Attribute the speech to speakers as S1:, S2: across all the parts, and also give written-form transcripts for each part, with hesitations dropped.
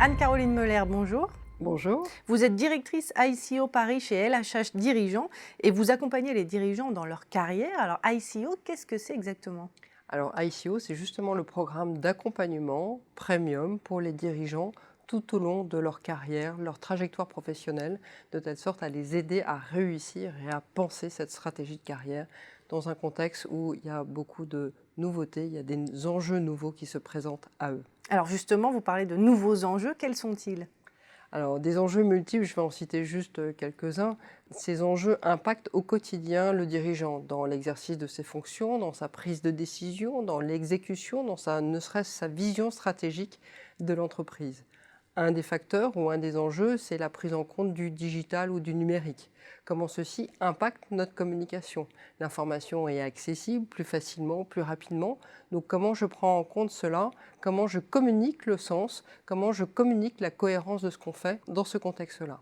S1: Anne-Caroline Meuler, bonjour.
S2: Bonjour.
S1: Vous êtes directrice ICO Paris chez LHH Dirigeants et vous accompagnez les dirigeants dans leur carrière. Alors ICO, qu'est-ce que c'est exactement?
S2: Alors ICO, c'est justement le programme d'accompagnement premium pour les dirigeants tout au long de leur carrière, leur trajectoire professionnelle, de telle sorte à les aider à réussir et à penser cette stratégie de carrière dans un contexte où il y a beaucoup de nouveautés, il y a des enjeux nouveaux qui se présentent à eux.
S1: Alors justement, vous parlez de nouveaux enjeux, quels sont-ils?
S2: Alors, des enjeux multiples, je vais en citer juste quelques-uns. Ces enjeux impactent au quotidien le dirigeant dans l'exercice de ses fonctions, dans sa prise de décision, dans l'exécution, ne serait-ce sa vision stratégique de l'entreprise. Un des facteurs ou un des enjeux, c'est la prise en compte du digital ou du numérique. Comment ceci impacte notre communication. L'information est accessible plus facilement, plus rapidement. Donc comment je prends en compte cela? Comment je communique le sens? Comment je communique la cohérence de ce qu'on fait dans ce contexte-là?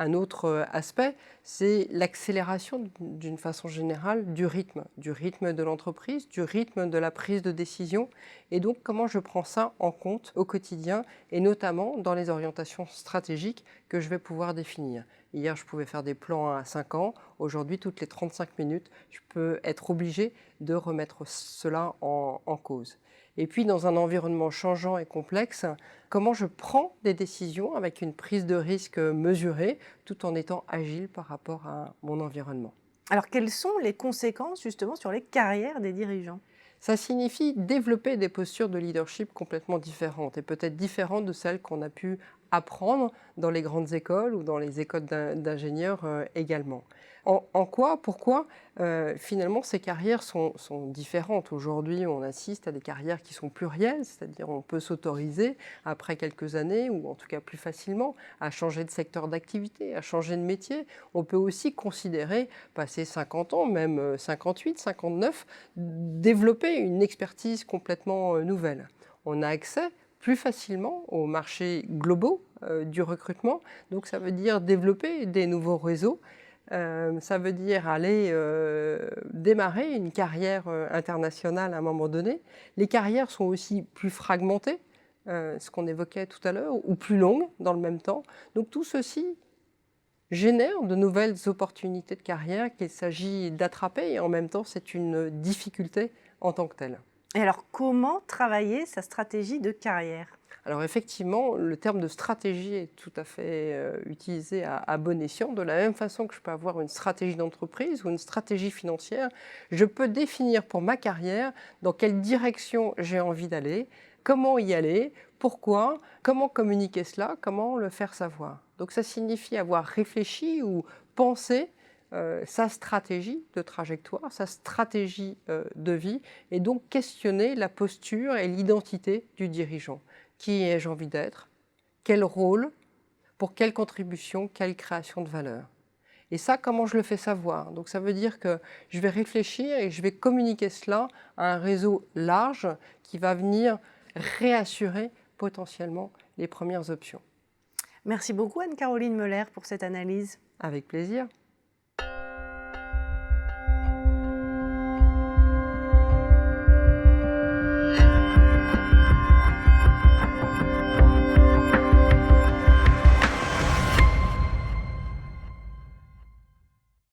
S2: Un autre aspect, c'est l'accélération d'une façon générale du rythme de l'entreprise, du rythme de la prise de décision. Et donc, comment je prends ça en compte au quotidien et notamment dans les orientations stratégiques que je vais pouvoir définir. Hier, je pouvais faire des plans à 5 ans. Aujourd'hui, toutes les 35 minutes, je peux être obligé de remettre cela en cause. Et puis, dans un environnement changeant et complexe, comment je prends des décisions avec une prise de risque mesurée, tout en étant agile par rapport à mon environnement.
S1: Alors quelles sont les conséquences justement sur les carrières des dirigeants?
S2: Ça signifie développer des postures de leadership complètement différentes et peut-être différentes de celles qu'on a pu apprendre dans les grandes écoles ou dans les écoles d'ingénieurs également. En quoi, pourquoi finalement ces carrières sont différentes. Aujourd'hui, on assiste à des carrières qui sont plurielles, c'est-à-dire on peut s'autoriser après quelques années ou en tout cas plus facilement à changer de secteur d'activité, à changer de métier. On peut aussi considérer, passer 50 ans, même 58, 59, développer une expertise complètement nouvelle. On a accès plus facilement aux marchés globaux du recrutement. Donc ça veut dire développer des nouveaux réseaux. Ça veut dire aller démarrer une carrière internationale à un moment donné. Les carrières sont aussi plus fragmentées, ce qu'on évoquait tout à l'heure, ou plus longues dans le même temps. Donc tout ceci génère de nouvelles opportunités de carrière qu'il s'agit d'attraper et en même temps c'est une difficulté en tant que telle.
S1: Et alors comment travailler sa stratégie de carrière?
S2: Alors effectivement, le terme de stratégie est tout à fait utilisé à bon escient. De la même façon que je peux avoir une stratégie d'entreprise ou une stratégie financière, je peux définir pour ma carrière dans quelle direction j'ai envie d'aller, comment y aller, pourquoi, comment communiquer cela, comment le faire savoir. Donc ça signifie avoir réfléchi ou pensé sa stratégie de trajectoire, sa stratégie de vie, et donc questionner la posture et l'identité du dirigeant. Qui ai-je envie d'être? Quel rôle? Pour quelle contribution? Quelle création de valeur? Et ça, comment je le fais savoir? Donc ça veut dire que je vais réfléchir et je vais communiquer cela à un réseau large qui va venir réassurer potentiellement les premières options.
S1: Merci beaucoup Anne-Caroline Meuler pour cette analyse.
S2: Avec plaisir.